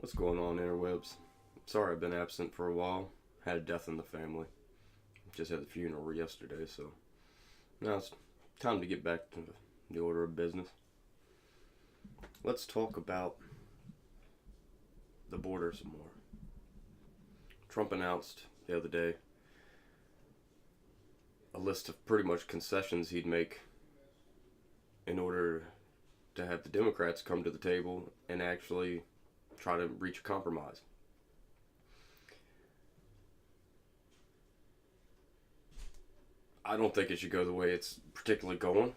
What's going on, interwebs? Sorry I've been absent for a while. Had a death in the family. Just had the funeral yesterday, so now it's time to get back to the order of business. Let's talk about the border some more. Trump announced the other day a list of pretty much concessions he'd make in order to have the Democrats come to the table and actually try to reach a compromise. I don't think it should go the way it's particularly going,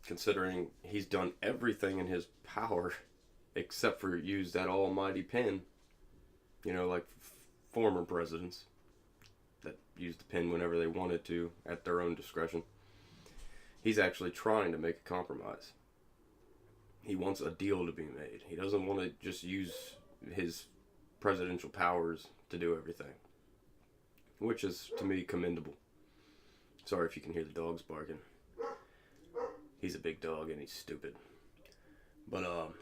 considering he's done everything in his power except for use that almighty pen. You know, like former presidents that used the pen whenever they wanted to at their own discretion. He's actually trying to make a compromise. He wants a deal to be made. He doesn't want to just use his presidential powers to do everything, which is, to me, commendable. Sorry if you can hear the dogs barking. He's a big dog and he's stupid. But,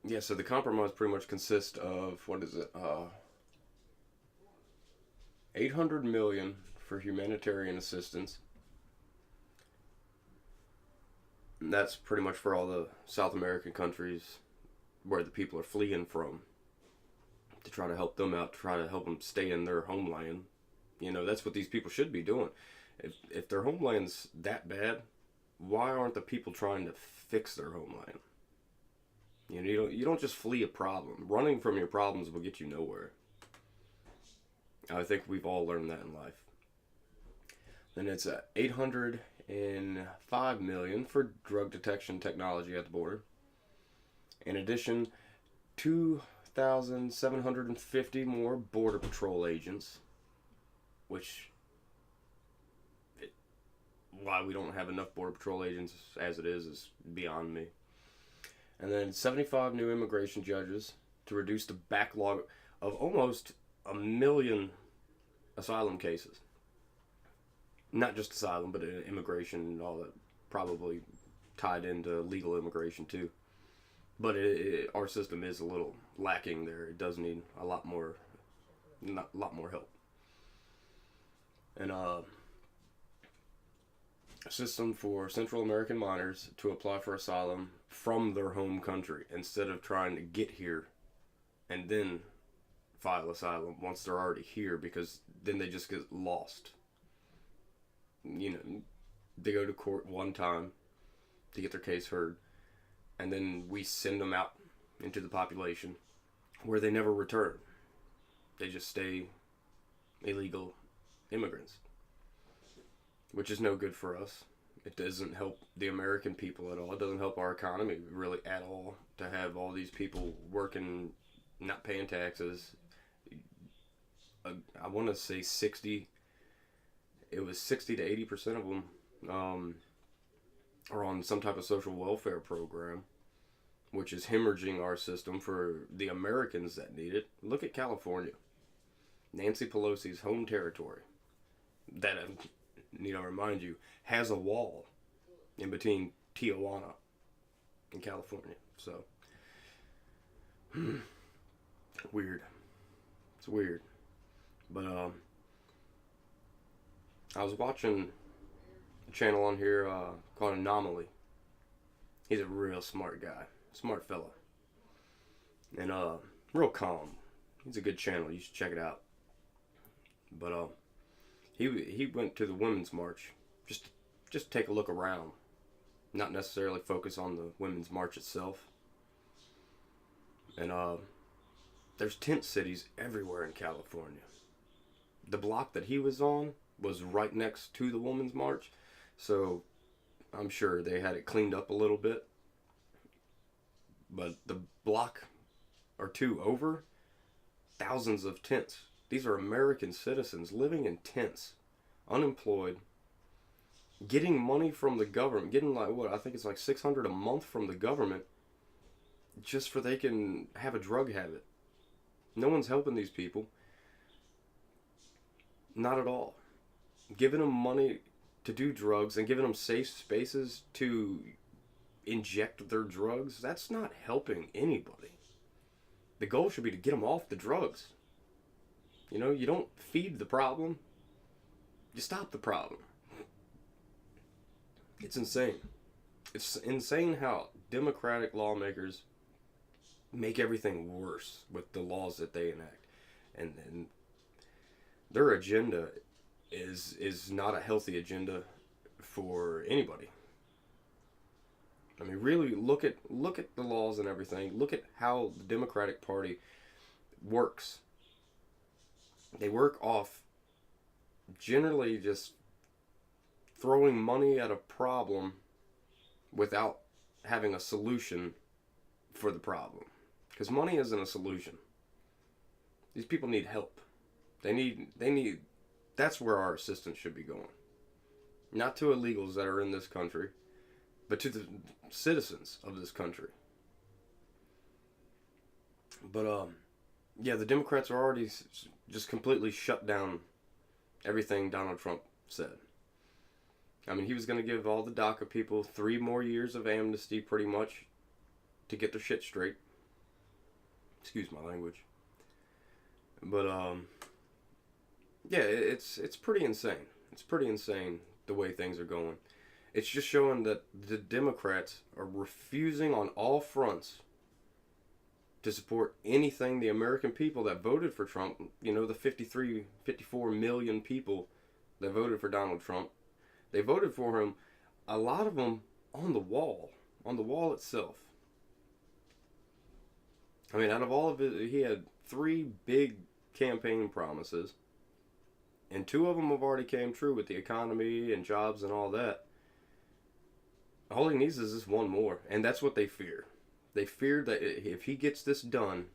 yeah, so the compromise pretty much consists of, what is it, $800 million for humanitarian assistance. And that's pretty much for all the South American countries where the people are fleeing from, to try to help them out, to try to help them stay in their homeland. You know, that's what these people should be doing. If their homeland's that bad, why aren't the people trying to fix their homeland? You know, you don't just flee a problem. Running from your problems will get you nowhere. I think we've all learned that in life. Then it's $805 million for drug detection technology at the border. In addition, 2,750 more Border Patrol agents, which, why we don't have enough Border Patrol agents as it is beyond me. And then 75 new immigration judges to reduce the backlog of almost 1 million asylum cases. Not just asylum, but immigration and all that, probably tied into legal immigration too. But our system is a little lacking there. It does need a lot more help. And a system for Central American minors to apply for asylum from their home country instead of trying to get here and then file asylum once they're already here, because then they just get lost. You know, they go to court one time to get their case heard, and then we send them out into the population where they never return. They just stay illegal immigrants, which is no good for us. It doesn't help the American people at all. It doesn't help our economy really at all to have all these people working, not paying taxes. I want to say 60 to 80% of them are on some type of social welfare program, which is hemorrhaging our system for the Americans that need it. Look at California, Nancy Pelosi's home territory, that, remind you, has a wall in between Tijuana and California. So, weird. It's weird. But, I was watching a channel on here called Anomaly. He's a real smart guy. Smart fella. And real calm. He's a good channel. You should check it out. But he went to the Women's March. Just take a look around. Not necessarily focus on the Women's March itself. And there's tent cities everywhere in California. The block that he was on was right next to the Women's March, so I'm sure they had it cleaned up a little bit. But the block or two over, thousands of tents. These are American citizens living in tents, unemployed, getting money from the government, getting I think it's like $600 a month from the government, just for they can have a drug habit. No one's helping these people. Not at all. Giving them money to do drugs and giving them safe spaces to inject their drugs, that's not helping anybody. The goal should be to get them off the drugs. You don't feed the problem, you stop the problem. It's insane. It's insane how Democratic lawmakers make everything worse with the laws that they enact. And their agenda is not a healthy agenda for anybody. I mean, really look at the laws and everything. Look at how the Democratic Party works. They work off generally just throwing money at a problem without having a solution for the problem. Because money isn't a solution. These people need help. They need, that's where our assistance should be going. Not to illegals that are in this country, but to the citizens of this country. But, yeah, the Democrats are already just completely shut down everything Donald Trump said. I mean, he was going to give all the DACA people 3 more years of amnesty, pretty much, to get their shit straight. Excuse my language. But, yeah, it's pretty insane. It's pretty insane the way things are going. It's just showing that the Democrats are refusing on all fronts to support anything the American people that voted for Trump, the 54 million people that voted for Donald Trump, they voted for him, a lot of them on the wall itself. I mean, out of all of it, he had 3 big campaign promises, and 2 of them have already came true with the economy and jobs and all that. All he needs is this 1 more, and that's what they fear. They fear that if he gets this done,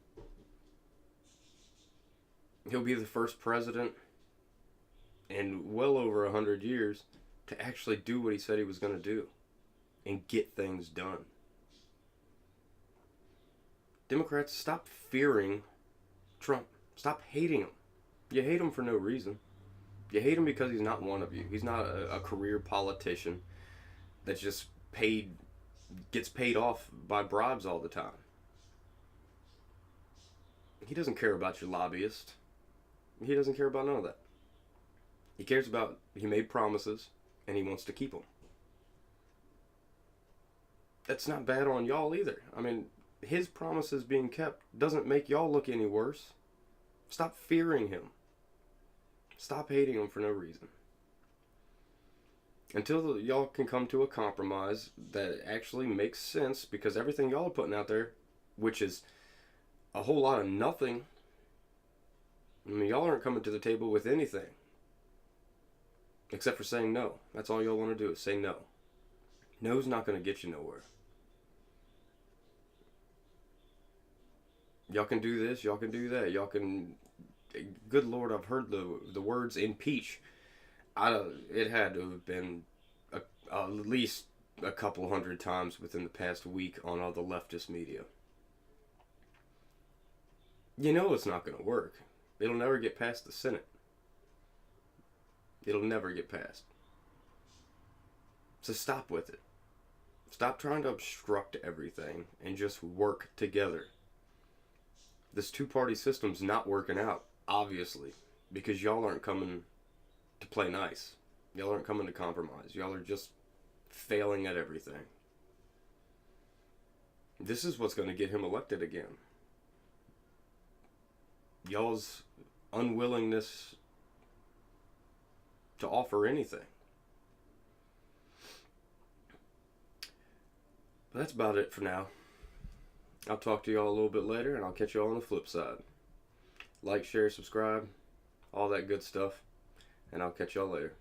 he'll be the first president in well over 100 years to actually do what he said he was going to do and get things done. Democrats, stop fearing Trump. Stop hating him. You hate him for no reason. You hate him because he's not one of you. He's not a career politician that's just gets paid off by bribes all the time. He doesn't care about your lobbyist. He doesn't care about none of that. He cares about, he made promises and he wants to keep them. That's not bad on y'all either. I mean, his promises being kept doesn't make y'all look any worse. Stop fearing him. Stop hating him for no reason. Until y'all can come to a compromise that actually makes sense, because everything y'all are putting out there, which is a whole lot of nothing, I mean, y'all aren't coming to the table with anything. Except for saying no. That's all y'all want to do is say no. No's not going to get you nowhere. Y'all can do this, y'all can do that, y'all can... Good Lord, I've heard the words impeach. It had to have been at least a couple hundred times within the past week on all the leftist media. You know it's not going to work. It'll never get past the Senate. It'll never get passed. So stop with it. Stop trying to obstruct everything and just work together. This 2-party system's not working out, obviously, because y'all aren't coming to play nice. Y'all aren't coming to compromise. Y'all are just failing at everything. This is what's going to get him elected again. Y'all's unwillingness to offer anything. But that's about it for now. I'll talk to y'all a little bit later, and I'll catch y'all on the flip side. Like, share, subscribe, all that good stuff, and I'll catch y'all later.